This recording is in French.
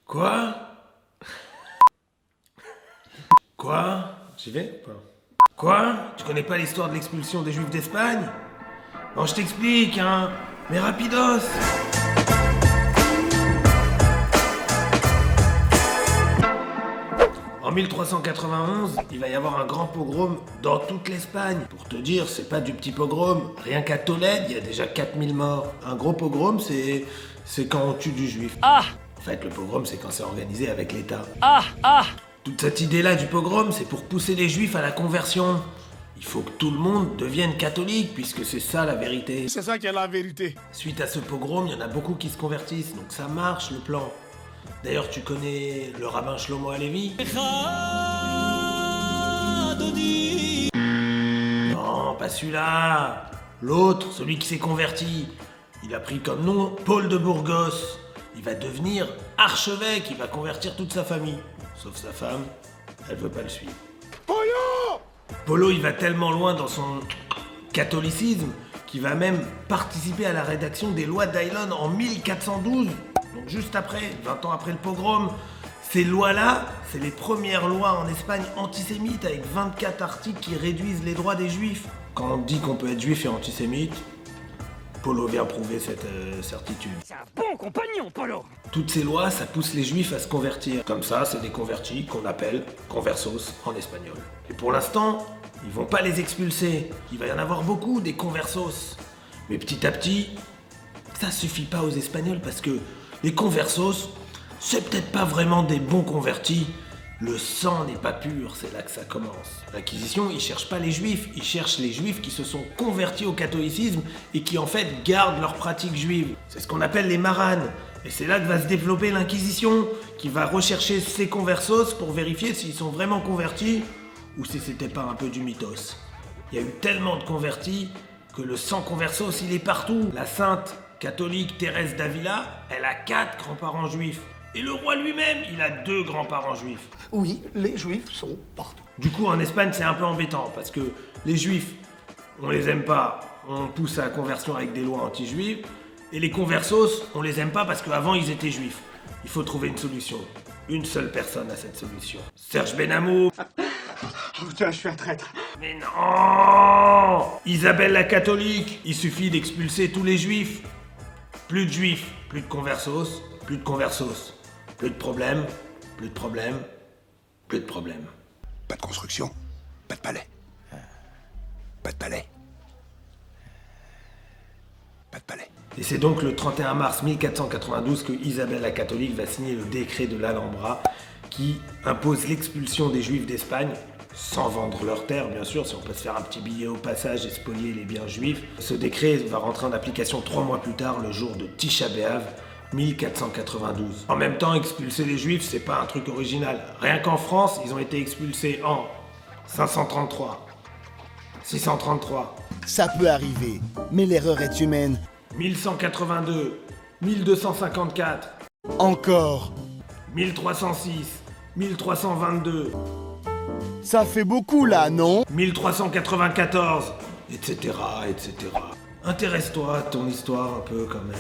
Quoi? Quoi? J'y vais ou pas? Quoi? Tu connais pas l'histoire de l'expulsion des Juifs d'Espagne? Non, je t'explique, hein. Mais rapidos! En 1391, il va y avoir un grand pogrom dans toute l'Espagne. Pour te dire, c'est pas du petit pogrom. Rien qu'à Tolède, il y a déjà 4000 morts. Un gros pogrom, c'est quand on tue du juif. Ah! En fait, le pogrom, c'est quand c'est organisé avec l'État. Ah! Ah! Toute cette idée-là du pogrom, c'est pour pousser les juifs à la conversion. Il faut que tout le monde devienne catholique, puisque c'est ça la vérité. C'est ça qui est la vérité. Suite à ce pogrom, il y en a beaucoup qui se convertissent, donc ça marche le plan. D'ailleurs, tu connais le rabbin Shlomo Alevi? Non, pas celui-là. L'autre, celui qui s'est converti. Il a pris comme nom Paul de Burgos. Il va devenir archevêque, il va convertir toute sa famille. Sauf sa femme, elle veut pas le suivre. Polo, il va tellement loin dans son catholicisme qu'il va même participer à la rédaction des lois d'Aylon en 1412. Donc juste après, 20 ans après le pogrom. Ces lois-là, c'est les premières lois en Espagne antisémites avec 24 articles qui réduisent les droits des juifs. Quand on dit qu'on peut être juif et antisémite, Polo vient prouver cette certitude. C'est un bon compagnon, Polo! Toutes ces lois, ça pousse les juifs à se convertir. Comme ça, c'est des convertis qu'on appelle conversos en espagnol. Et pour l'instant, ils vont pas les expulser. Il va y en avoir beaucoup des conversos. Mais petit à petit, ça suffit pas aux Espagnols parce que les conversos, c'est peut-être pas vraiment des bons convertis. Le sang n'est pas pur, c'est là que ça commence. L'Inquisition, ils cherchent pas les juifs, ils cherchent les juifs qui se sont convertis au catholicisme et qui en fait gardent leurs pratiques juives. C'est ce qu'on appelle les maranes. Et c'est là que va se développer l'Inquisition, qui va rechercher ces conversos pour vérifier s'ils sont vraiment convertis ou si c'était pas un peu du mythos. Il y a eu tellement de convertis que le sang conversos, il est partout. La sainte catholique Thérèse d'Avila, elle a 4 grands-parents juifs. Et le roi lui-même, il a 2 grands-parents juifs. Oui, les juifs sont partout. Du coup, en Espagne, c'est un peu embêtant, parce que les juifs, on les aime pas, on pousse à la conversion avec des lois anti-juives, et les conversos, on les aime pas parce qu'avant, ils étaient juifs. Il faut trouver une solution. Une seule personne a cette solution. Serge Benamou. Oh putain, je suis un traître. Mais non! Isabelle la catholique. Il suffit d'expulser tous les juifs. Plus de juifs, plus de conversos, plus de conversos. Plus de problèmes, plus de problèmes, plus de problèmes. Pas de construction, pas de palais. Pas de palais. Pas de palais. Et c'est donc le 31 mars 1492 que Isabelle la catholique va signer le décret de l'Alhambra qui impose l'expulsion des Juifs d'Espagne, sans vendre leurs terres bien sûr, si on peut se faire un petit billet au passage et spolier les biens juifs. Ce décret va rentrer en application 3 mois plus tard, le jour de Tisha B'Av, 1492. En même temps, expulser les Juifs, c'est pas un truc original. Rien qu'en France, ils ont été expulsés en 533, 633, Ça peut arriver, mais l'erreur est humaine. 1182, 1254, Encore. 1306, 1322, Ça fait beaucoup là, non? 1394, etc., etc. Intéresse-toi à ton histoire un peu quand même.